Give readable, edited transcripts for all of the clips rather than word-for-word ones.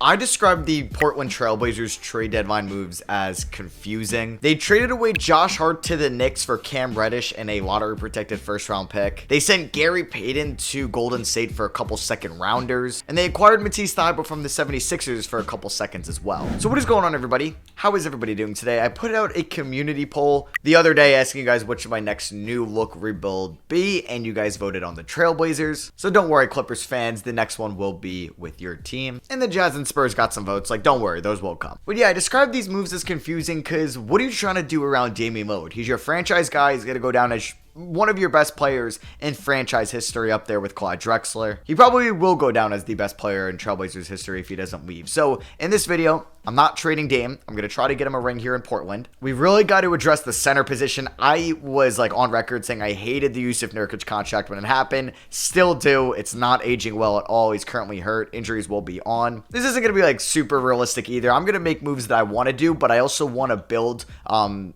I described the Portland Trailblazers trade deadline moves as confusing. They traded away Josh Hart to the Knicks for Cam Reddish and a lottery protected first round pick. They sent Gary Payton to Golden State for a couple second rounders. And they acquired Matisse Thybulle from the 76ers for a couple seconds as well. So what is going on, everybody? How is everybody doing today? I put out a community poll the other day asking you guys what should my next new look rebuild be, and you guys voted on the Trailblazers. So don't worry, Clippers fans, the next one will be with your team. And the Jazz and Spurs got some votes, like don't worry, those will come. But yeah, I described these moves as confusing because what are you trying to do around Damian Lillard? He's your franchise guy, he's gonna go down as one of your best players in franchise history up there with Clyde Drexler. He probably will go down as the best player in Trailblazers history if he doesn't leave. So in this video, I'm not trading Dame. I'm going to try to get him a ring here in Portland. We really got to address the center position. I was on record saying I hated the Jusuf Nurkic contract when it happened. Still do. It's not aging well at all. He's currently hurt. Injuries will be on. This isn't going to be super realistic either. I'm going to make moves that I want to do, but I also want to build and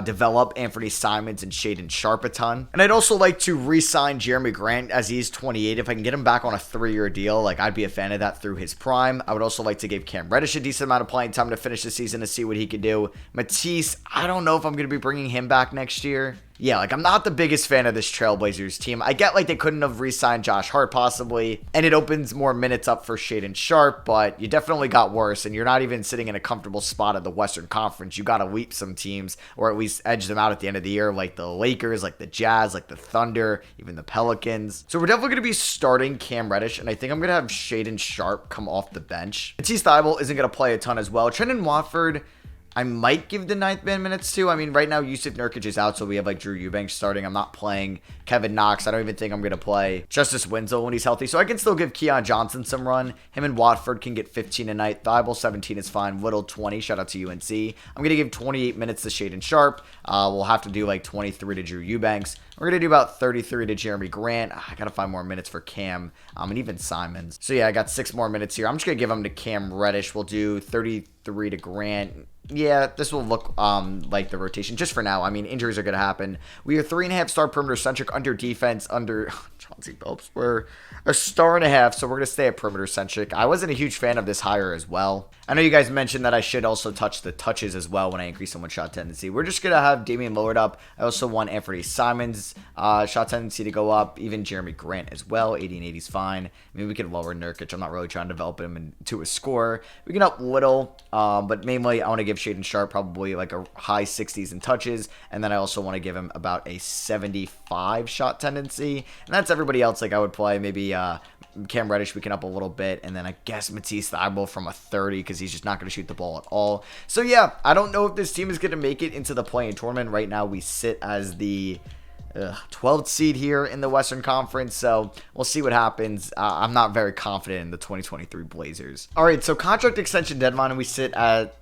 develop Anthony Simons and Shaedon Sharpe a ton. And I'd also like to re-sign Jeremy Grant as he's 28. If I can get him back on a 3-year deal, I'd be a fan of that through his prime. I would also like to give Cam Reddish a decent amount of playing time to finish the season to see what he could do. Matisse, I don't know if I'm going to be bringing him back next year. Yeah, I'm not the biggest fan of this Trailblazers team. I get they couldn't have re-signed Josh Hart possibly, and it opens more minutes up for Shaedon Sharpe, but you definitely got worse, and you're not even sitting in a comfortable spot in the Western Conference. You got to leap some teams, or at least edge them out at the end of the year, like the Lakers, like the Jazz, like the Thunder, even the Pelicans. So we're definitely going to be starting Cam Reddish, and I think I'm going to have Shaedon Sharpe come off the bench. Matisse Thybulle isn't going to play a ton as well. Trendon Watford, I might give the 9th man minutes to. I mean, right now, Jusuf Nurkic is out, so we have Drew Eubanks starting. I'm not playing Kevin Knox. I don't even think I'm going to play Justice Winslow when he's healthy, so I can still give Keon Johnson some run. Him and Watford can get 15 a night. Thybulle, 17 is fine. Little, 20. Shout out to UNC. I'm going to give 28 minutes to Shaedon Sharpe. We'll have to do 23 to Drew Eubanks. We're going to do about 33 to Jeremy Grant. I got to find more minutes for Cam and even Simons. So yeah, I got 6 more minutes here. I'm just going to give them to Cam Reddish. We'll do 33 to Grant. Yeah, this will look like the rotation just for now. I mean, injuries are going to happen. We are 3.5 star perimeter centric under defense, under Chauncey Billups. We're a 1.5 stars, so we're going to stay at perimeter centric. I wasn't a huge fan of this hire as well. I know you guys mentioned that I should also touch the touches as well when I increase someone's shot tendency. We're just going to have Damian Lillard up. I also want Anthony Simons' shot tendency to go up. Even Jeremy Grant as well. 80 and 80 is fine. I mean, we can lower Nurkic. I'm not really trying to develop him into a scorer. We can up Little, but mainly I want to give Shaedon Sharpe probably a high 60s in touches. And then I also want to give him about a 75 shot tendency. And that's everybody else. I would play maybe Cam Reddish, we can up a little bit, and then I guess Matisse Thybulle from a 30 because he's just not going to shoot the ball at all. So yeah, I don't know if this team is going to make it into the play-in tournament. Right now we sit as the 12th seed here in the Western Conference, so we'll see what happens. I'm not very confident in the 2023 Blazers. All right, so contract extension deadline, and we sit at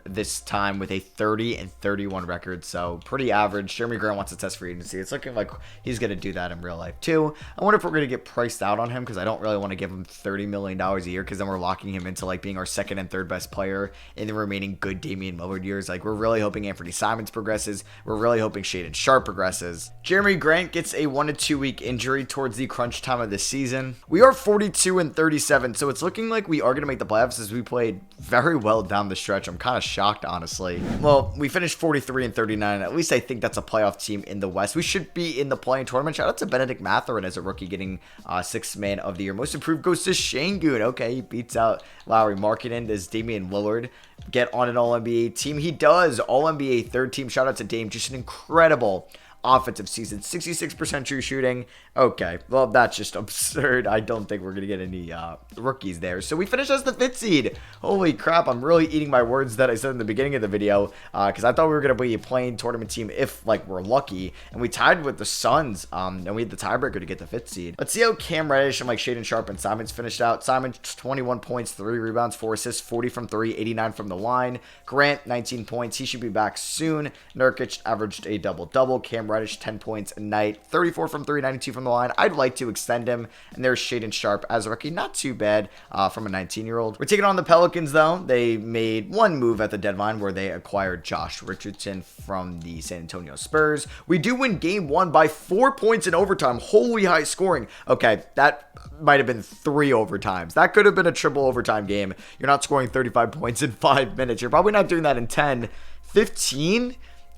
this time with a 30 and 31 record, so pretty average. Jeremy Grant wants to test free agency. It's looking like he's going to do that in real life too. I wonder if we're going to get priced out on him because I don't really want to give him $30 million a year because then we're locking him into being our 2nd and 3rd best player in the remaining good Damian Lillard years. We're really hoping Anthony Simons progresses. We're really hoping Shaedon Sharpe progresses. Jeremy Grant gets a 1 to 2 week injury towards the crunch time of the season. We are 42 and 37, so it's looking like we are going to make the playoffs as we played very well down the stretch. I'm kind of shocked, honestly. Well, we finished 43 and 39. At least I think that's a playoff team in the West. We should be in the play-in tournament. Shout out to Benedict Mathurin as a rookie getting 6th man of the year. Most improved goes to Şengün. Okay, he beats out Lauri Markkanen. Does Damian Lillard get on an All-NBA team? He does. All-NBA 3rd team. Shout out to Dame. Just an incredible offensive season. 66% true shooting. Okay, well, that's just absurd. I don't think we're going to get any rookies there. So we finished as the 5th seed. Holy crap, I'm really eating my words that I said in the beginning of the video because I thought we were going to be a play-in tournament team if, we're lucky. And we tied with the Suns, and we had the tiebreaker to get the 5th seed. Let's see how Cam Reddish and, Shaedon Sharpe and Simons finished out. Simons, 21 points, 3 rebounds, 4 assists, 40 from 3, 89 from the line. Grant, 19 points. He should be back soon. Nurkic averaged a double-double. Cam Cam Reddish, 10 points a night, 34 from 3, 92 from the line. I'd like to extend him. And there's Shaedon Sharpe as a rookie. Not too bad from a 19-year-old. We're taking on the Pelicans, though. They made one move at the deadline where they acquired Josh Richardson from the San Antonio Spurs. We do win game 1 by 4 points in overtime. Holy high scoring. Okay, that might have been 3 overtimes. That could have been a triple overtime game. You're not scoring 35 points in 5 minutes. You're probably not doing that in 10. 15?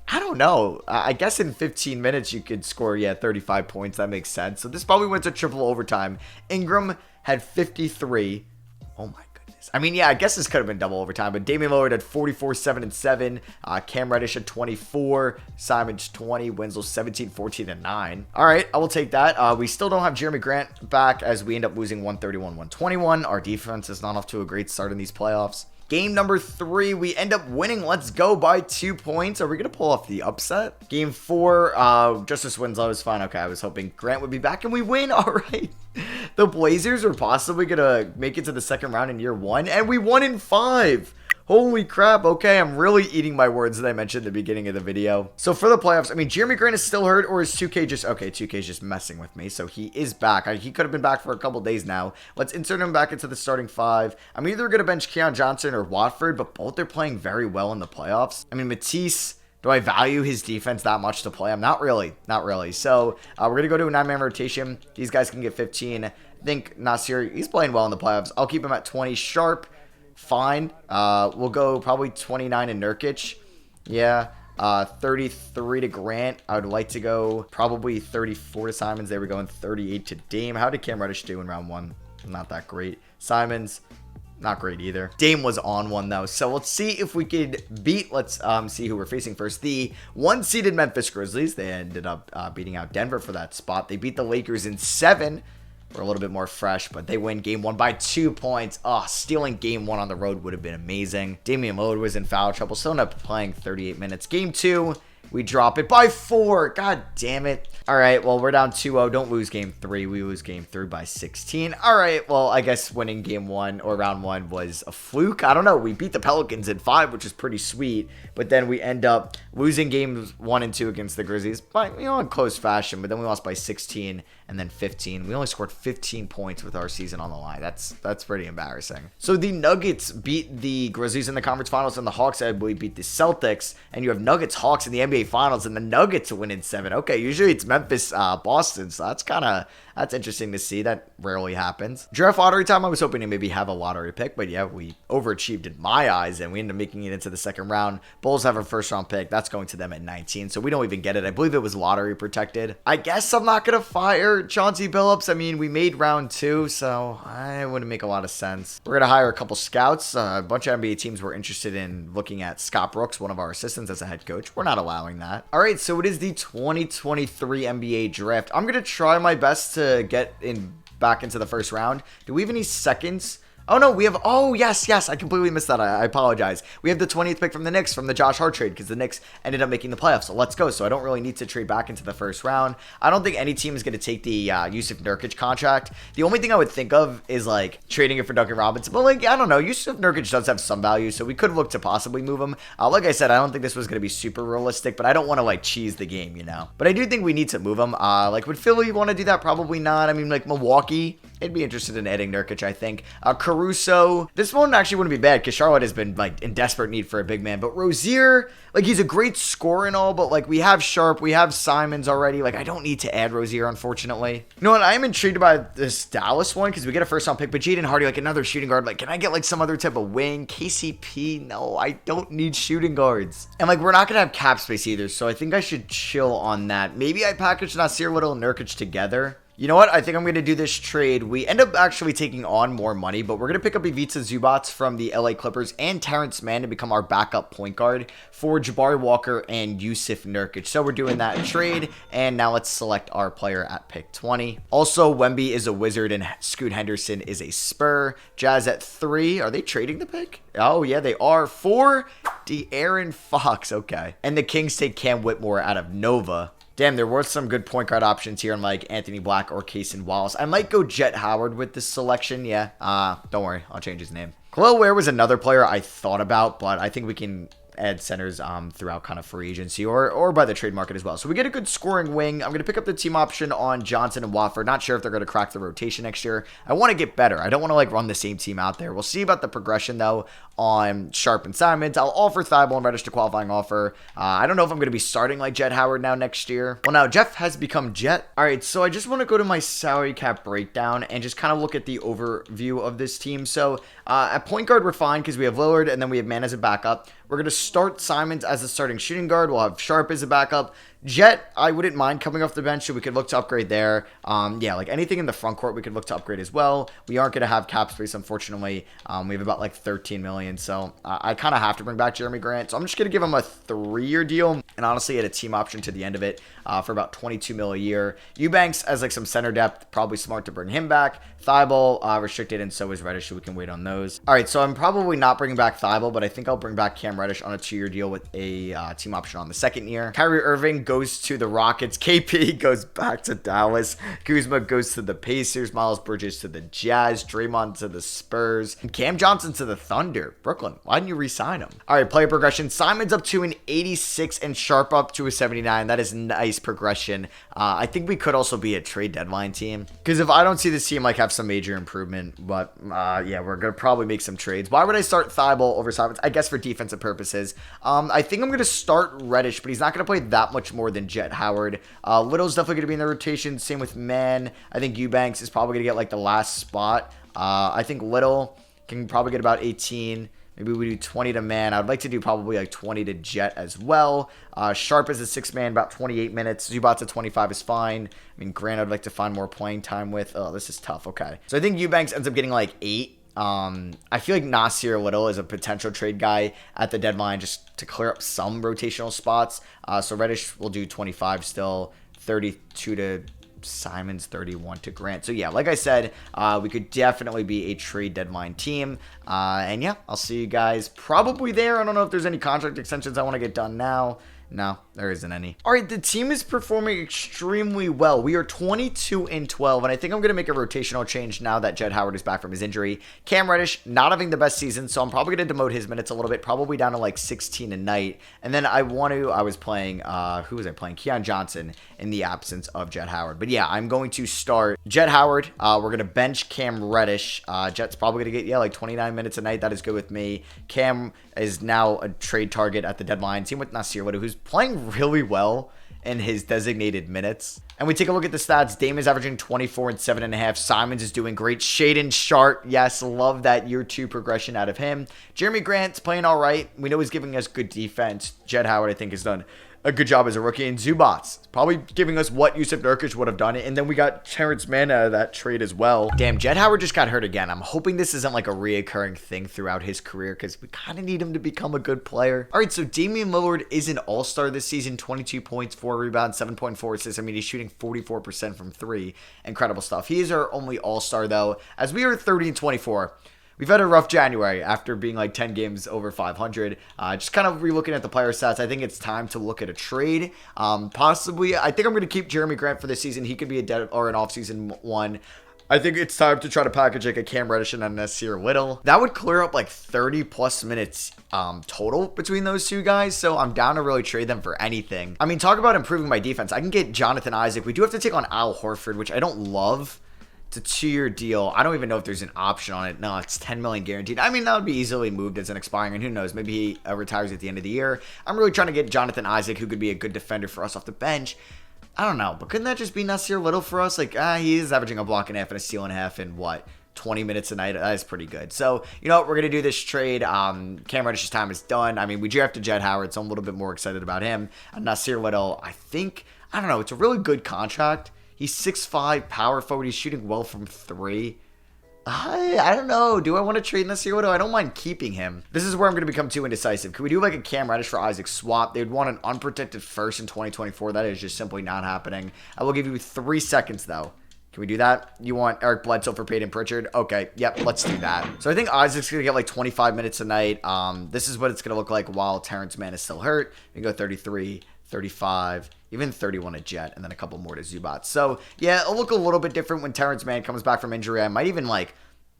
I don't know. I guess in 15 minutes you could score, 35 points. That makes sense. So this probably went to triple overtime. Ingram had 53. Oh my goodness. I mean, I guess this could have been double overtime, but Damian Lillard had 44, 7, and 7. Cam Reddish had 24. Simons 20. Winslow 17, 14, and 9. All right, I will take that. We still don't have Jeremy Grant back as we end up losing 131-121. Our defense is not off to a great start in these playoffs. Game number 3, we end up winning. Let's go by 2 points. Are we going to pull off the upset? Game 4, Justice Winslow is fine. Okay, I was hoping Grant would be back and we win. All right. The Blazers are possibly going to make it to the second round in year 1, and we won in 5. Holy crap. Okay, I'm really eating my words that I mentioned at the beginning of the video. So for the playoffs, I mean, Jeremy Grant is still hurt, or is 2K just... Okay, 2K is just messing with me. So he is back. He could have been back for a couple days now. Let's insert him back into the starting 5. I'm either going to bench Keon Johnson or Watford, but both are playing very well in the playoffs. I mean, Matisse... Do I value his defense that much to play? I'm not really. Not really. So we're going to go to a 9-man rotation. These guys can get 15. I think Nasir, he's playing well in the playoffs. I'll keep him at 20. Sharpe, fine. We'll go probably 29 to Nurkic. Yeah. 33 to Grant. I would like to go probably 34 to Simons. They were going 38 to Dame. How did Cam Reddish do in round 1? Not that great. Simons, not great either. Dame was on one though. So let's see if we could beat, let's see who we're facing first. The 1-seeded Memphis Grizzlies. They ended up beating out Denver for that spot. They beat the Lakers in 7. We're a little bit more fresh, but they win game 1 by 2 points. Oh, stealing game 1 on the road would have been amazing. Damian Lillard was in foul trouble. Still ended up playing 38 minutes. Game 2. We drop it by 4. God damn it. All right, well, we're down 2-0. Don't lose game 3. We lose game 3 by 16. All right, well, I guess winning game 1 or round 1 was a fluke. I don't know. We beat the Pelicans in 5, which is pretty sweet. But then we end up losing games 1 and 2 against the Grizzlies by, in close fashion. But then we lost by 16 and then 15. We only scored 15 points with our season on the line. That's pretty embarrassing. So the Nuggets beat the Grizzlies in the conference finals, and the Hawks, I believe, beat the Celtics. And you have Nuggets Hawks in the NBA finals, and the Nuggets win in 7. Okay, usually it's Memphis Boston, so that's interesting to see. That rarely happens. Draft lottery time, I was hoping to maybe have a lottery pick, but yeah, we overachieved in my eyes, and we ended up making it into the second round. Bulls have a first round pick. That's going to them at 19, so we don't even get it. I believe it was lottery protected. I guess I'm not going to fire Chauncey Billups. I mean, we made round 2, so it wouldn't make a lot of sense. We're going to hire a couple scouts. A bunch of NBA teams were interested in looking at Scott Brooks, one of our assistants, as a head coach. We're not allowing that. All right, so it is the 2023 NBA draft. I'm going to try my best to get back into the first round. Do we have any seconds? Oh, no, we have... Oh, yes, I completely missed that. I apologize. We have the 20th pick from the Knicks from the Josh Hart trade because the Knicks ended up making the playoffs. So let's go. So I don't really need to trade back into the first round. I don't think any team is going to take the Yusuf Nurkic contract. The only thing I would think of is, like, trading it for Duncan Robinson. But, like, I don't know. Yusuf Nurkic does have some value, so we could look to possibly move him. Like I said, I don't think this was going to be super realistic, but I don't want to, like, cheese the game, you know? But I do think we need to move him. Like, would Philly want to do that? Probably not. I mean, like, Milwaukee, they'd be interested in adding Nurkic, I think. Caruso... This one actually wouldn't be bad because Charlotte has been like in desperate need for a big man. But Rozier, like he's a great scorer and all, but like we have Sharpe, we have Simons already. Like I don't need to add Rozier, unfortunately. You know what? I am intrigued by this Dallas one because we get a first round pick, but Jaden Hardy, like another shooting guard. Like, can I get like some other type of wing? KCP? No, I don't need shooting guards. And like we're not gonna have cap space either, so I think I should chill on that. Maybe I package Nasir Little and Nurkic together. You know what? I think I'm going to do this trade. We end up actually taking on more money, but we're going to pick up Ivica Zubac from the LA Clippers and Terrence Mann to become our backup point guard for Jabari Walker and Yusuf Nurkic. So we're doing that trade, and now let's select our player at pick 20. Also, Wemby is a Wizard and Scoot Henderson is a Spur. Jazz at 3. Are they trading the pick? Oh, yeah, they are. 4, De'Aaron Fox. Okay. And the Kings take Cam Whitmore out of Nova. Damn, there were some good point guard options here in like Anthony Black or Cason Wallace. I might go Jet Howard with this selection. Yeah. Don't worry. I'll change his name. Khalil Ware was another player I thought about, but I think we can add centers throughout kind of free agency or by the trade market as well. So we get a good scoring wing. I'm going to pick up the team option on Johnson and Watford. Not sure if they're going to crack the rotation next year. I want to get better. I don't want to like run the same team out there. We'll see about the progression though on Sharp and Simons. I'll offer Thibault and Reddish to qualifying offer. I don't know if I'm going to be starting like Jett Howard now next year. Well, now Jeff has become Jet. All right, so I just want to go to my salary cap breakdown and just kind of look at the overview of this team. So at point guard, we're fine because we have Lillard and then we have Man as a backup. We're going to start Simons as a starting shooting guard. We'll have Sharp as a backup. Jet, I wouldn't mind coming off the bench, so we could look to upgrade there. Yeah, like anything in the front court, we could look to upgrade as well. We aren't going to have cap space, unfortunately. We have about like 13 million, so I kind of have to bring back Jeremy Grant. So I'm just going to give him a 3-year deal, and honestly, at a team option to the end of it for about 22 mil a year. Eubanks as like some center depth, probably smart to bring him back. Thibault, restricted, and so is Reddish, so we can wait on those. All right, so I'm probably not bringing back Thibault, but I think I'll bring back Cam Reddish on a 2-year deal with a team option on the 2nd year. Kyrie Irving goes to the Rockets. KP goes back to Dallas. Kuzma goes to the Pacers. Miles Bridges to the Jazz. Draymond to the Spurs. And Cam Johnson to the Thunder. Brooklyn, why didn't you re-sign him? All right, player progression. Simon's up to an 86 and Sharp up to a 79. That is nice progression. I think we could also be a trade deadline team, because if I don't see this team like have some major improvement, but yeah, we're gonna probably make some trades. Why would I start Thibault over Simons? I guess for defensive purposes. I think I'm gonna start Reddish, but he's not gonna play that much more than Jett Howard. Little's definitely gonna be in the rotation. Same with Man. I think Eubanks is probably gonna get like the last spot. I think Little can probably get about 18. Maybe we do 20 to Man. I'd like to do probably like 20 to Jet as well. Sharp is a 6-man, about 28 minutes. Zubats at 25 is fine. I mean, Grant I'd like to find more playing time with. Oh, this is tough. Okay. So I think Eubanks ends up getting like 8. I feel like Nasir Little is a potential trade guy at the deadline just to clear up some rotational spots. So Reddish will do 25 still, 32 to Simons, 31 to Grant. So yeah, like I said, we could definitely be a trade deadline team. And yeah, I'll see you guys probably there. I don't know if there's any contract extensions I want to get done now. No, there isn't any. All right, the team is performing extremely well. We are 22 and 12, and I think I'm going to make a rotational change now that Jett Howard is back from his injury. Cam Reddish not having the best season, so I'm probably going to demote his minutes a little bit, probably down to like 16 a night. And then I was playing, who was I playing? Keon Johnson in the absence of Jett Howard. But yeah, I'm going to start Jett Howard. We're going to bench Cam Reddish. Jett's probably going to get, like 29 minutes a night. That is good with me. Cam is now a trade target at the deadline. Team with Nasir Little, who's playing really well in his designated minutes. And we take a look at the stats. Dame is averaging 24 and 7.5. Simons is doing great. Shaedon Sharpe, yes, love that year 2 progression out of him. Jeremy Grant's playing all right. We know he's giving us good defense. Jett Howard, I think, has done a good job as a rookie. And Zubats, probably giving us what Yusuf Nurkic would have done. And then we got Terrence Mann out of that trade as well. Damn, Jett Howard just got hurt again. I'm hoping this isn't like a reoccurring thing throughout his career, because we kind of need him to become a good player. All right, so Damian Lillard is an all-star this season. 22 points, 4 rebounds, 7.4 assists. I mean, he's shooting 44% from 3. Incredible stuff. He is our only all-star, though. As we are 30 and 24, we've had a rough January after being like 10 games over 500. Just kind of relooking at the player stats. I think it's time to look at a trade. Possibly, I think I'm going to keep Jeremy Grant for this season. He could be an off-season one. I think it's time to try to package like a Cam Reddish and a Nasir Little. That would clear up like 30 plus minutes total between those two guys. So I'm down to really trade them for anything. I mean, talk about improving my defense. I can get Jonathan Isaac. We do have to take on Al Horford, which I don't love. It's a 2-year deal. I don't even know if there's an option on it. No, it's 10 million guaranteed. I mean, that would be easily moved as an expiring, and who knows, maybe he retires at the end of the year. I'm really trying to get Jonathan Isaac, who could be a good defender for us off the bench. I don't know, but couldn't that just be Nasir Little for us? Like, he is averaging a block and a half and a steal and a half in what, 20 minutes a night? That is pretty good. So, you know what, we're going to do this trade. Cam Reddish's time is done. I mean, we drafted Jett Howard, so I'm a little bit more excited about him. And Nasir Little, I don't know, it's a really good contract. He's 6'5", power forward. He's shooting well from 3. I don't know. Do I want to trade Nasir Little? I don't mind keeping him. This is where I'm going to become too indecisive. Could we do like a Cam Reddish for Isaac swap? They'd want an unprotected first in 2024. That is just simply not happening. I will give you 3 seconds, though. Can we do that? You want Eric Bledsoe for Peyton Pritchard? Okay, yep, let's do that. So I think Isaac's going to get like 25 minutes a night. This is what it's going to look like while Terrence Mann is still hurt. We can go 33, 35, even 31 at Jet, and then a couple more to Zubats. So, yeah, it'll look a little bit different when Terrence Mann comes back from injury. I might even, like,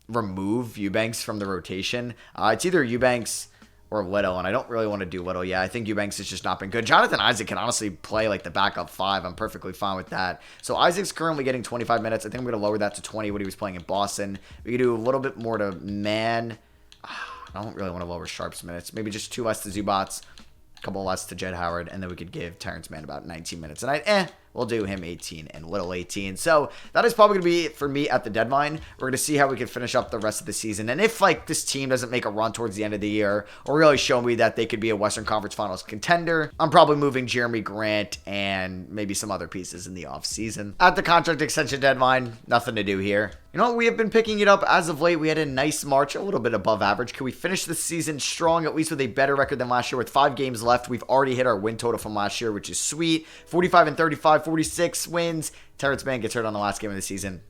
remove Eubanks from the rotation. It's either Eubanks or Little, and I don't really want to do Little. Yeah, I think Eubanks has just not been good. Jonathan Isaac can honestly play like the backup 5. I'm perfectly fine with that. So Isaac's currently getting 25 minutes. I think I'm going to lower that to 20 what he was playing in Boston. We could do a little bit more to Man. I don't really want to lower Sharp's minutes. Maybe just 2 less to Zubats, a couple less to Jett Howard, and then we could give Terrence Mann about 19 minutes. And we'll do him 18 and Little 18. So that is probably going to be it for me at the deadline. We're going to see how we can finish up the rest of the season. And if like this team doesn't make a run towards the end of the year or really show me that they could be a Western Conference Finals contender, I'm probably moving Jerami Grant and maybe some other pieces in the offseason. At the contract extension deadline, nothing to do here. You know, we have been picking it up as of late. We had a nice March, a little bit above average. Can we finish the season strong, at least with a better record than last year? With 5 games left, we've already hit our win total from last year, which is sweet. 45 and 35, 46 wins. Terrence Mann gets hurt on the last game of the season.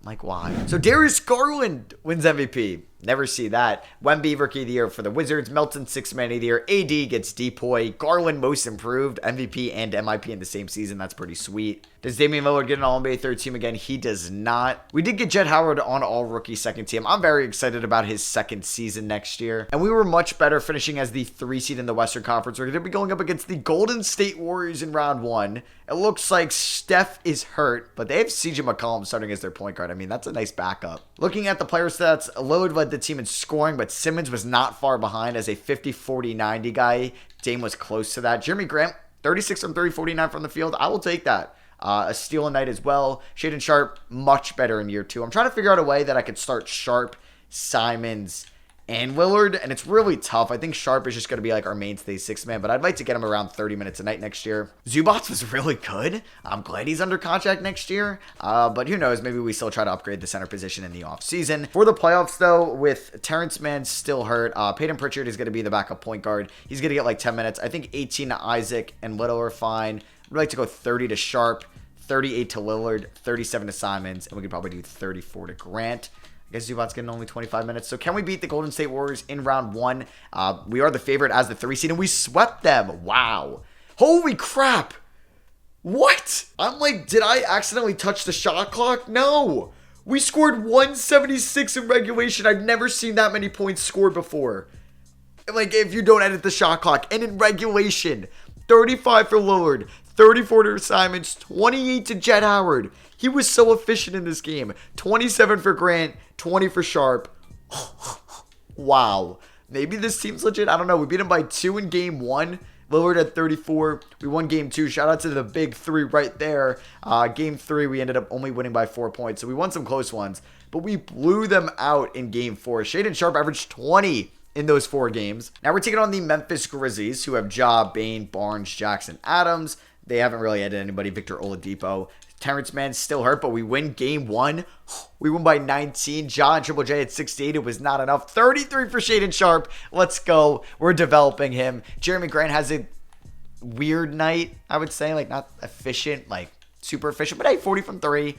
Like, why? So Darius Garland wins MVP. Never see that. Wemby, Rookie of the Year for the Wizards. Melton, 6th Man of the Year. AD gets Depoy. Garland, Most Improved. MVP and MIP in the same season. That's pretty sweet. Does Damian Lillard get an All-NBA third team again? He does not. We did get Jett Howard on All-Rookie second team. I'm very excited about his second season next year. And we were much better finishing as the 3 seed in the Western Conference. We're going to be going up against the Golden State Warriors in round 1. It looks like Steph is hurt, but they have CJ McCollum starting as their point guard. I mean, that's a nice backup. Looking at the player stats, Lillard led the team in scoring, but Simmons was not far behind as a 50, 40, 90 guy. Dame was close to that. Jerami Grant, 36 from 30, 49 from the field. I will take that. A steal a night as well. Shaedon Sharpe, much better in year 2. I'm trying to figure out a way that I could start Sharpe, Simons, and Lillard, and it's really tough. I think Sharpe is just going to be like our mainstay 6th man, but I'd like to get him around 30 minutes a night next year. Zubats was really good. I'm glad he's under contract next year, but who knows? Maybe we still try to upgrade the center position in the offseason. For the playoffs, though, with Terrence Mann still hurt, Peyton Pritchard is going to be the backup point guard. He's going to get like 10 minutes. I think 18 to Isaac and Little are fine. I'd like to go 30 to Sharpe, 38 to Lillard, 37 to Simons, and we could probably do 34 to Grant. I guess Zubats getting only 25 minutes. So can we beat the Golden State Warriors in round 1? We are the favorite as the 3 seed, and we swept them. Wow. Holy crap. What? I'm like, did I accidentally touch the shot clock? No. We scored 176 in regulation. I've never seen that many points scored before. Like, if you don't edit the shot clock. And in regulation, 35 for Lillard, 34 to Simons, 28 to Jett Howard. He was so efficient in this game. 27 for Grant, 20 for Sharpe. Wow. Maybe this team's legit. I don't know. We beat him by 2 in game 1. Lillard at 34. We won game 2. Shout out to the big 3 right there. Game 3, we ended up only winning by 4 points. So we won some close ones. But we blew them out in game 4. Shaedon Sharpe averaged 20 in those 4 games. Now we're taking on the Memphis Grizzlies, who have Ja, Bane, Barnes, Jackson, Adams. They haven't really added anybody. Victor Oladipo. Terrence Mann still hurt, but we win game 1. We won by 19. Ja and Triple J at 68. It was not enough. 33 for Shaedon Sharpe. Let's go. We're developing him. Jerami Grant has a weird night, I would say. Like, not efficient, like super efficient. But hey, 40 from 3.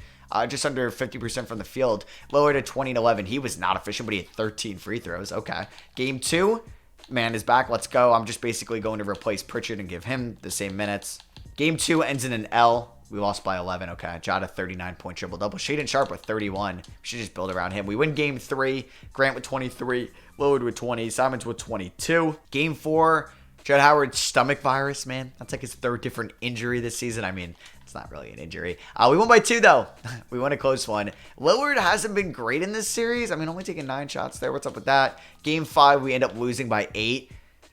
Just under 50% from the field. Lowered at 20 and 11. He was not efficient, but he had 13 free throws. Okay. Game 2. Mann is back. Let's go. I'm just basically going to replace Pritchard and give him the same minutes. Game 2 ends in an L. We lost by 11. Okay. Jada 39-point triple-double. Shaedon Sharpe with 31. We should just build around him. We win game 3. Grant with 23. Lillard with 20. Simons with 22. Game 4. Jett Howard's stomach virus, man. That's like his 3rd different injury this season. I mean, it's not really an injury. We won by 2, though. We won a close one. Lillard hasn't been great in this series. I mean, only taking 9 shots there. What's up with that? Game 5, we end up losing by 8.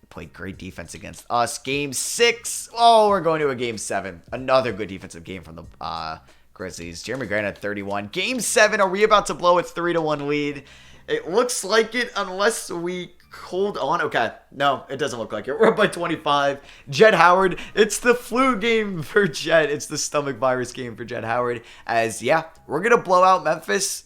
Played great defense against us. Game 6. Oh, we're going to a game 7. Another good defensive game from the Grizzlies. Jerami Grant at 31. Game 7. Are we about to blow a 3-1 lead? It looks like it unless we hold on. Okay. No, it doesn't look like it. We're up by 25. Jett Howard. It's the flu game for Jett. It's the stomach virus game for Jett Howard. As, yeah, we're going to blow out Memphis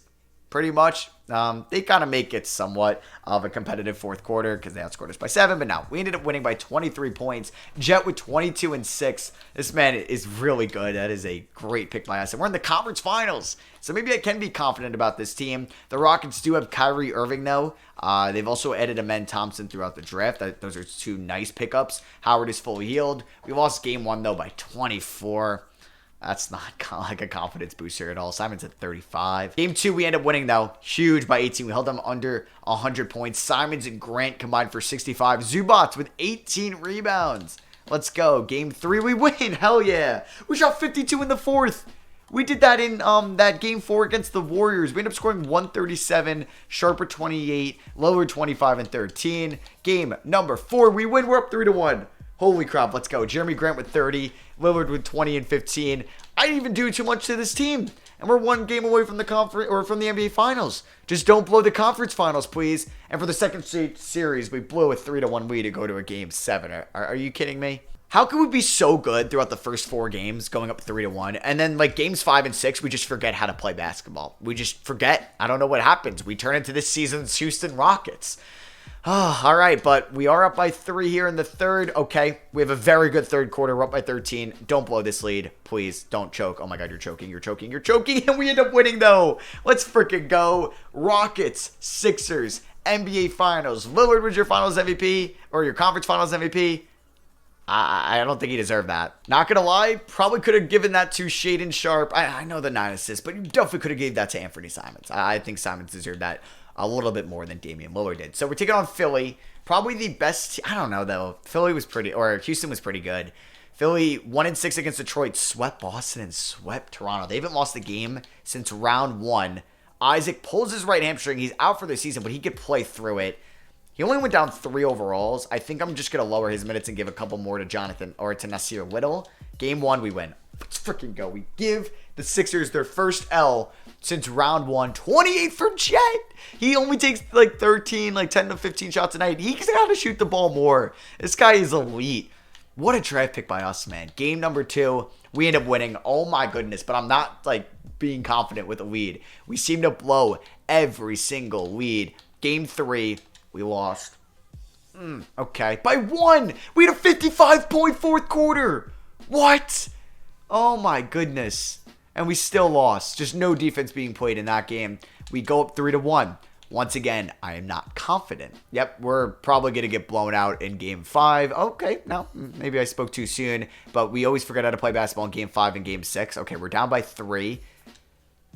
pretty much. They kind of make it somewhat of a competitive 4th quarter because they outscored us by 7, but no, we ended up winning by 23 points. Jett with 22 and 6. This man is really good. That is a great pick by us. And we're in the conference finals, so maybe I can be confident about this team. The Rockets do have Kyrie Irving, though. They've also added Amen Thompson throughout the draft. Those are 2 nice pickups. Howard is fully healed. We lost game 1, though, by 24. That's not like a confidence booster at all. Simon's at 35. Game 2, we end up winning, though. Huge by 18. We held them under 100 points. Simons and Grant combined for 65. Zubats with 18 rebounds. Let's go. Game 3, we win. Hell yeah. We shot 52 in the 4th. We did that in that game 4 against the Warriors. We ended up scoring 137, Sharper 28, Lower 25 and 13. Game number 4, we win. We're up 3-1. Holy crap, let's go. Jeremy Grant with 30, Lillard with 20 and 15. I didn't even do too much to this team. And we're 1 game away from the conference or from the NBA Finals. Just don't blow the conference finals, please. And for the second series, we blew a 3-1 lead to go to a game 7. Are you kidding me? How could we be so good throughout the first 4 games, going up 3-1, and then like games 5 and 6, we just forget how to play basketball. We just forget. I don't know what happens. We turn into this season's Houston Rockets. Oh, all right, but we are up by 3 here in the 3rd. Okay, we have a very good 3rd quarter. We're up by 13. Don't blow this lead. Please, don't choke. Oh my God, you're choking. You're choking. You're choking. And we end up winning, though. Let's freaking go. Rockets, Sixers, NBA Finals. Lillard was your Finals MVP or your Conference Finals MVP. I don't think he deserved that. Not gonna lie, probably could have given that to Shaedon Sharpe. I know the 9 assists, but you definitely could have gave that to Anthony Simons. I think Simons deserved that a little bit more than Damian Lillard did. So we're taking on Philly. Probably the best. I don't know, though. Philly was pretty, or Houston was pretty good. Philly 1-6 against Detroit, swept Boston and swept Toronto. They haven't lost a game since round 1. Isaac pulls his right hamstring. He's out for the season, but he could play through it. He only went down 3 overalls. I think I'm just going to lower his minutes and give a couple more to Jonathan or to Nasir Little. Game 1, we win. Let's freaking go. We give the Sixers their first L since round 1. 28 for Jet. He only takes like 13, like 10 to 15 shots a night. He's got to shoot the ball more. This guy is elite. What a draft pick by us, man. Game number 2, we end up winning. Oh my goodness. But I'm not like being confident with a lead. We seem to blow every single lead. Game 3. We lost. Okay. By 1. We had a 55-point 4th quarter. What? Oh my goodness. And we still lost. Just no defense being played in that game. We go up 3-1. Once again, I am not confident. Yep, we're probably going to get blown out in game 5. Okay, no, maybe I spoke too soon. But we always forget how to play basketball in game 5 and game 6. Okay, we're down by 3.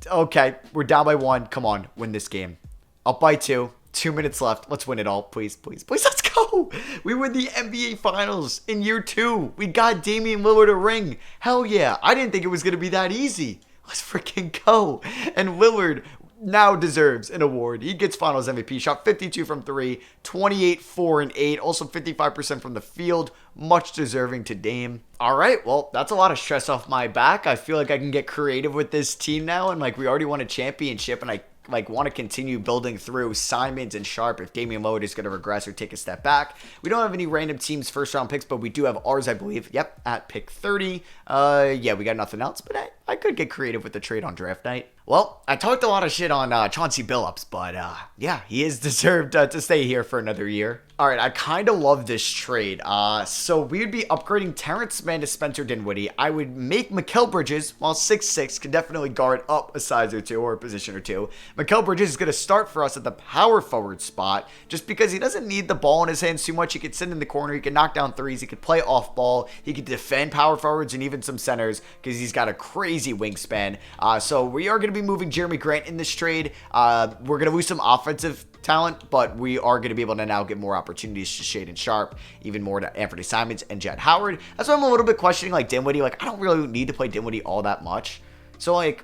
Okay, we're down by 1. Come on, win this game. Up by 2. 2 minutes left. Let's win it all. Please, please, please. Let's go. We win the NBA Finals in year 2. We got Damian Lillard a ring. Hell yeah. I didn't think it was going to be that easy. Let's freaking go. And Lillard now deserves an award. He gets Finals MVP. Shot 52 from 3, 28, 4, and 8. Also 55% from the field. Much deserving to Dame. All right, well, that's a lot of stress off my back. I feel like I can get creative with this team now. And like we already won a championship, and I want to continue building through Simons and Sharpe if Damian Lillard is going to regress or take a step back. We don't have any random teams first round picks, but we do have ours, I believe. Yep, at pick 30. Yeah, we got nothing else, but I could get creative with the trade on draft night. Well, I talked a lot of shit on Chauncey Billups, but yeah, he is deserved to stay here for another year. All right, I kind of love this trade. So we would be upgrading Terrence Mann to Spencer Dinwiddie. I would make Mikal Bridges, while 6'6", can definitely guard up a size or 2 or a position or 2. Mikal Bridges is going to start for us at the power forward spot just because he doesn't need the ball in his hands too much. He could sit in the corner. He can knock down threes. He could play off ball. He could defend power forwards and even some centers because he's got a crazy wingspan. So we are going to be moving Jeremy Grant in this trade. We're going to lose some offensive talent, but we are going to be able to now get more opportunities to Shaedon Sharpe, even more to Anthony Simons and Jett Howard. That's why I'm a little bit questioning like Dinwiddie. Like I don't really need to play Dinwiddie all that much. So like,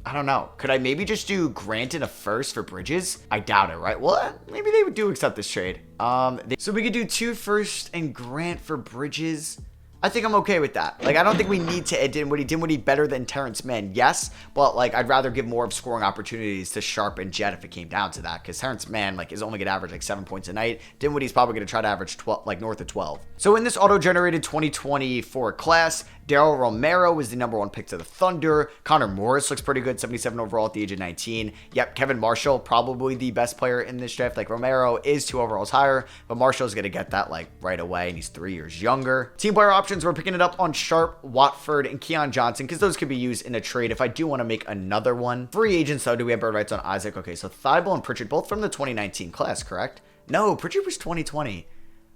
I don't know. Could I maybe just do Grant in a first for Bridges? I doubt it, right? Well, maybe they would do accept this trade. So we could do 2 firsts and Grant for Bridges. I think I'm okay with that. Like, I don't think we need to add Dinwiddie. Dinwiddie better than Terrence Mann, yes. But, like, I'd rather give more of scoring opportunities to Sharpe and Jett if it came down to that. Because Terrence Mann, like, is only going to average, like, 7 points a night. Dinwiddie's probably going to try to average 12, like, north of 12. So, in this auto-generated 2024 class, Daryl Romero was the number 1 pick to the Thunder. Connor Morris looks pretty good, 77 overall at the age of 19. Yep, Kevin Marshall, probably the best player in this draft. Like, Romero is 2 overalls higher, but Marshall's going to get that, like, right away, and he's 3 years younger. Team player options, we're picking it up on Sharpe, Watford, and Keon Johnson, because those could be used in a trade if I do want to make another one. Free agents, though, do we have bird rights on Isaac? Okay, so Thibault and Pritchard, both from the 2019 class, correct? No, Pritchard was 2020.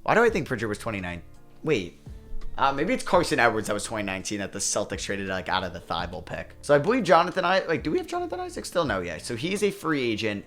Why do I think Pritchard was 29? Wait. Maybe it's Carson Edwards that was 2019 that the Celtics traded like out of the Thibault pick. So I believe Jonathan do we have Jonathan Isaac still? No, yeah. So he's a free agent.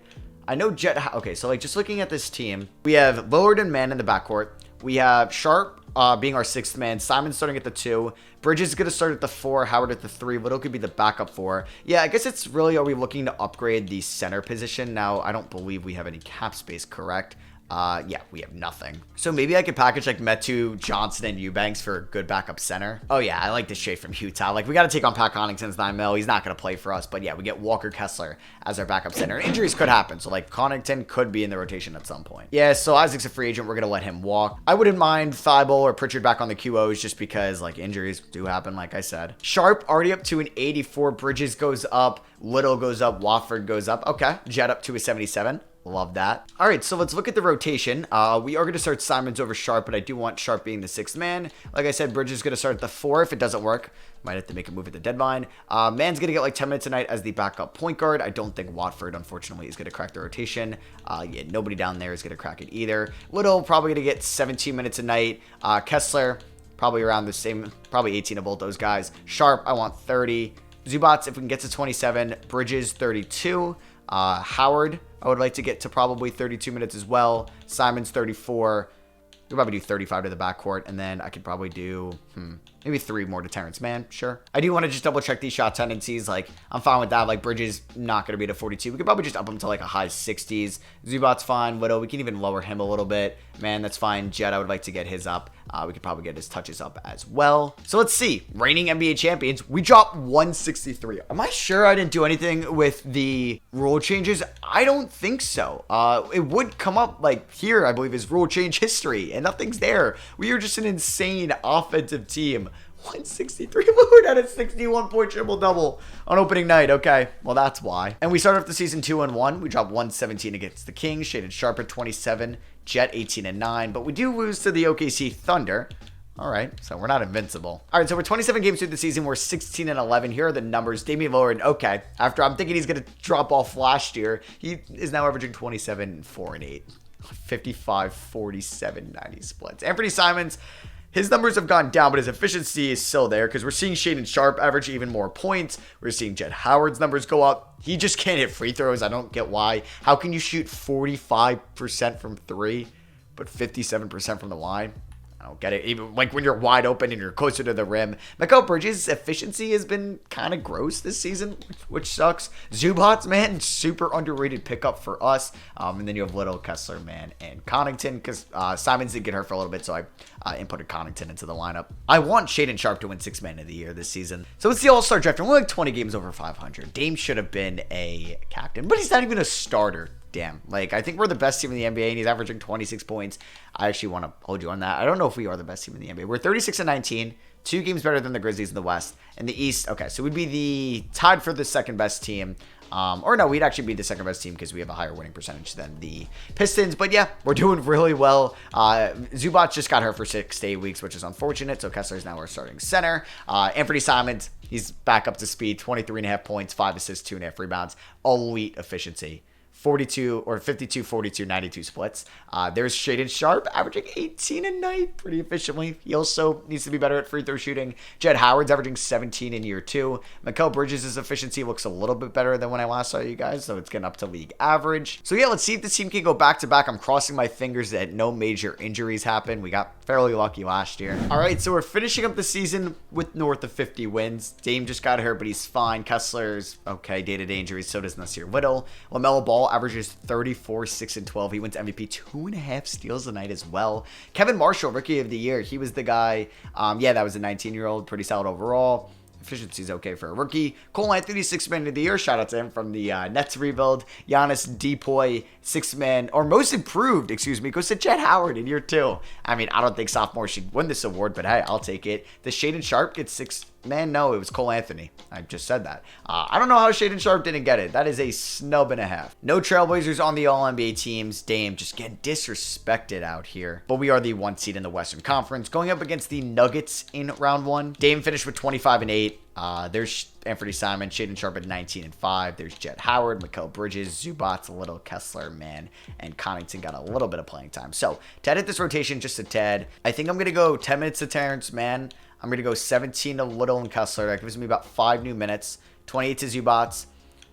I know okay, so like just looking at this team, we have Lillard and Mann in the backcourt. We have Sharp being our 6th man. Simon starting at the 2. Bridges is going to start at the 4. Howard at the 3. Little could be the backup 4. Yeah, I guess it's really, are we looking to upgrade the center position? Now, I don't believe we have any cap space, correct? Yeah, we have nothing. So maybe I could package like Metu, Johnson, and Eubanks for a good backup center. Oh yeah, I like this trade from Utah. Like we got to take on Pat Connaughton's $9 million. He's not going to play for us, but yeah, we get Walker Kessler as our backup center. Injuries could happen, so like Connaughton could be in the rotation at some point. Yeah, so Isaac's a free agent. We're going to let him walk. I wouldn't mind Thibault or Pritchard back on the QOs just because like injuries do happen, like I said. Sharp already up to an 84. Bridges goes up. Little goes up. Watford goes up. Okay, Jet up to a 77. Love that. All right, so let's look at the rotation. We are going to start Simons over Sharp, but I do want Sharp being the 6th man. Like I said, Bridges is going to start at the 4 if it doesn't work. Might have to make a move at the deadline. Man's going to get like 10 minutes a night as the backup point guard. I don't think Watford, unfortunately, is going to crack the rotation. Yeah, nobody down there is going to crack it either. Little probably going to get 17 minutes a night. Kessler, probably around the same, probably 18 of both those guys. Sharp, I want 30. Zubats, if we can get to 27. Bridges, 32. Howard, I would like to get to probably 32 minutes as well. Simons, 34. We'll probably do 35 to the backcourt, and then I could probably do maybe 3 more to Terrence Mann. Sure. I do want to just double check these shot tendencies. Like, I'm fine with that. Like, Bridges not going to be at a 42. We could probably just up him to like a high 60s. Zubats fine. Widow, we can even lower him a little bit. Man, that's fine. Jet, I would like to get his up. We could probably get his touches up as well. So let's see. Reigning NBA champions, we dropped 163. Am I sure I didn't do anything with the rule changes? I don't think so. It would come up like here, I believe, is rule change history, and nothing's there. We are just an insane offensive team. 163. Lillard had a 61-point triple-double on opening night. Okay, well, that's why. And we started off the season 2-1. We dropped 117 against the Kings. Shaded Sharp at 27. Jet 18-9. But we do lose to the OKC Thunder. All right, so we're not invincible. All right, so we're 27 games through the season. We're 16-11. Here are the numbers. Damian Lillard, okay. After I'm thinking he's going to drop off last year, he is now averaging 27, 4, and 8. 55, 47, 90 splits. Anthony Simons, his numbers have gone down, but his efficiency is still there because we're seeing Shaedon Sharp average even more points. We're seeing Jett Howard's numbers go up. He just can't hit free throws. I don't get why. How can you shoot 45% from 3, but 57% from the line? I don't get it. Even like when you're wide open and you're closer to the rim. Mikal Bridges' efficiency has been kind of gross this season, which sucks. Zubats, man, super underrated pickup for us. And then you have Little, Kessler, man, and Connaughton because Simons did get hurt for a little bit, so I inputted Connaughton into the lineup. I want Shaedon Sharp to win 6th Man of the Year this season. So it's the All-Star draft. We're like 20 games over 500. Dame should have been a captain, but he's not even a starter. Damn, like, I think we're the best team in the NBA, and he's averaging 26 points. I actually want to hold you on that. I don't know if we are the best team in the NBA. We're 36-19, 2 games better than the Grizzlies in the West. In the East, okay, so we'd be the tied for the second best team. Or no, we'd actually be the second best team because we have a higher winning percentage than the Pistons. But yeah, we're doing really well. Zubac just got hurt for 6 to 8 weeks, which is unfortunate. So Kessler is now our starting center. Anthony Simons, he's back up to speed. 23.5 points, 5 assists, 2.5 rebounds. Elite efficiency. 42 or 52, 42, 92 splits. There's Shaedon Sharp averaging 18 a night pretty efficiently. He also needs to be better at free throw shooting. Jett Howard's averaging 17 in year 2. Mikal Bridges' efficiency looks a little bit better than when I last saw you guys, so it's getting up to league average. So yeah, let's see if this team can go back to back. I'm crossing my fingers that no major injuries happen. We got fairly lucky last year. All right, so we're finishing up the season with north of 50 wins. Dame just got hurt, but he's fine. Kessler's okay, day-to-day injuries. So does Nasir Little. LaMelo Ball averages 34, 6, and 12. He wins MVP, 2.5 steals a night as well. Kevin Marshall, Rookie of the Year. He was the guy. Yeah, that was a 19-year-old. Pretty solid overall. Efficiency's okay for a rookie. Cole Anthony, 6th Man of the Year. Shout out to him from the Nets rebuild. Giannis Depoy, 6th Man, or most improved, excuse me, goes to Jett Howard in year 2. I mean, I don't think sophomore should win this award, but hey, I'll take it. The Shaedon Sharp gets 6th Man, no, it was Cole Anthony. I just said that. I don't know how Shaedon Sharpe didn't get it. That is a snub and a half. No Trailblazers on the All-NBA teams. Dame just getting disrespected out here. But we are the 1 seed in the Western Conference, going up against the Nuggets in round 1. Dame finished with 25 and 8. There's Anthony Simons, Shaedon Sharpe at 19 and 5. There's Jett Howard, Mikal Bridges, Zubac, a little Kessler, man, and Connaughton got a little bit of playing time. So to edit this rotation just a tad, I think I'm going to go 10 minutes to Terrence Mann. I'm going to go 17 to Little and Kessler. That gives me about 5 new minutes. 28 to Zubac.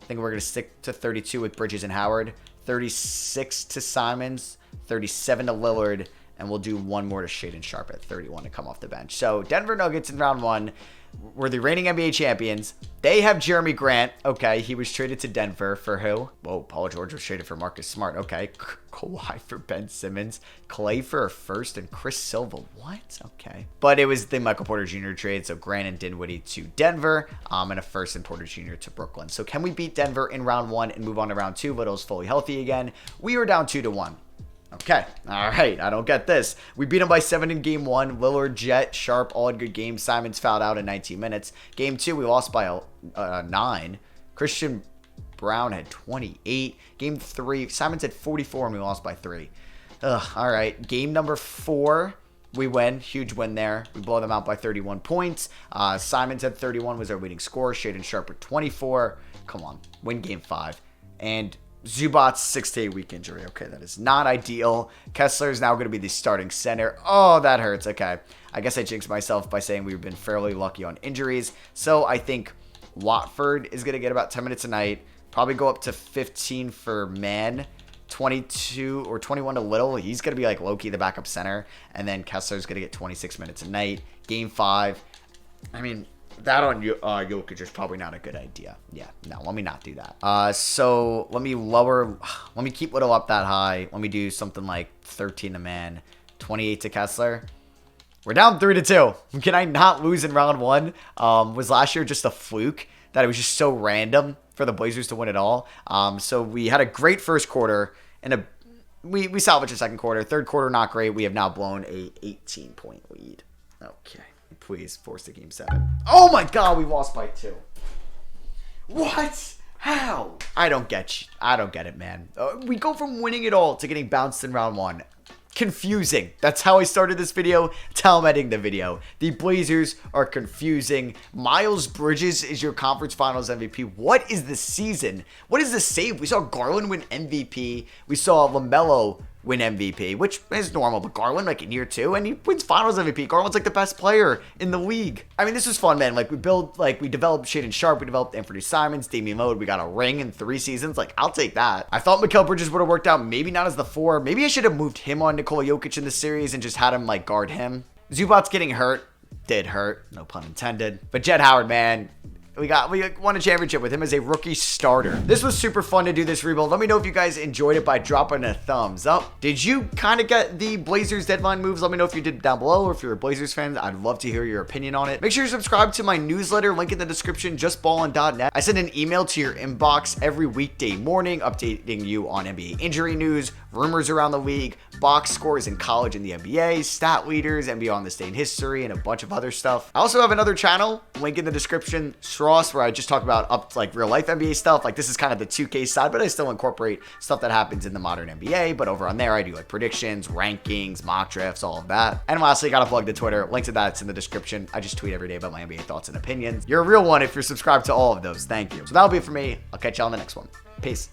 I think we're going to stick to 32 with Bridges and Howard. 36 to Simons. 37 to Lillard. And we'll do one more to Shaedon Sharpe at 31 to come off the bench. So Denver Nuggets in round 1. We're the reigning NBA champions. They have Jeremy Grant. Okay, he was traded to Denver for who? Whoa, Paul George was traded for Marcus Smart. Okay, Kawhi for Ben Simmons. Clay for a first and Chris Silva. What? Okay. But it was the Michael Porter Jr. trade. So Grant and Dinwiddie to Denver. And a first and Porter Jr. to Brooklyn. So can we beat Denver in round 1 and move on to round 2? Little's fully healthy again. We were down 2-1. Okay, all right, I don't get this. We beat him by 7 in game 1. Lillard, Jett, Sharpe, all had good games. Simons fouled out in 19 minutes. Game 2, we lost by 9. Christian Brown had 28. Game 3, Simons had 44, and we lost by 3. Ugh, all right. Game number 4, we win. Huge win there. We blow them out by 31 points. Simons had 31, was our leading scorer. Shaedon Sharpe with 24. Come on, win game 5. And Zubac's 6 to 8 week injury. Okay, that is not ideal. Kessler is now going to be the starting center. Oh, that hurts. Okay, I guess I jinxed myself by saying we've been fairly lucky on injuries. So I think Watford is going to get about 10 minutes a night. Probably go up to 15 for Mann. 22 or 21 to Little. He's going to be like low-key the backup center. And then Kessler's going to get 26 minutes a night. Game 5. I mean, that on Jokic is probably not a good idea. Yeah, no, let me not do that. So let me keep Little up that high. Let me do something like 13 to Mann, 28 to Kessler. We're down 3-2. Can I not lose in round 1? Was last year just a fluke that it was just so random for the Blazers to win it all? So we had a great first quarter and we salvaged the second quarter. Third quarter, not great. We have now blown a 18-point lead. Okay. Please force the game 7. Oh my god, we lost by 2. What? How? I don't get it, man. We go from winning it all to getting bounced in round 1. Confusing. That's how I started this video. That's how I'm editing the video. The Blazers are confusing. Miles Bridges is your conference finals MVP. What is the season? What is the save? We saw Garland win MVP. We saw LaMelo win MVP, which is normal, but Garland, like in year 2, and he wins finals MVP. Garland's like the best player in the league. I mean, this was fun, man. Like we developed Shaedon Sharpe, we developed Anthony Simons, Damian Lillard. We got a ring in 3 seasons. Like, I'll take that. I thought Mikal Bridges would have worked out, maybe not as the 4. Maybe I should have moved him on Nikola Jokic in the series and just had him like guard him. Zubac's getting hurt. Did hurt, no pun intended. But Jett Howard, man, we won a championship with him as a rookie starter. This was super fun to do this rebuild. Let me know if you guys enjoyed it by dropping a thumbs up. Did you kind of get the Blazers deadline moves? Let me know if you did down below, or if you're a Blazers fan. I'd love to hear your opinion on it. Make sure you subscribe to my newsletter, link in the description, justballin.net. I send an email to your inbox every weekday morning, updating you on NBA injury news, rumors around the league, box scores in college and the NBA, stat leaders, NBA on this day in history, and a bunch of other stuff. I also have another channel, link in the description, Ross, where I just talk about like real life NBA stuff. Like, this is kind of the 2K side, but I still incorporate stuff that happens in the modern NBA. But over on there, I do like predictions, rankings, mock drafts, all of that. And lastly, gotta plug the Twitter. Link to that's in the description. I just tweet every day about my NBA thoughts and opinions. You're a real one if you're subscribed to all of those. Thank you. So that'll be it for me. I'll catch y'all on the next one. Peace.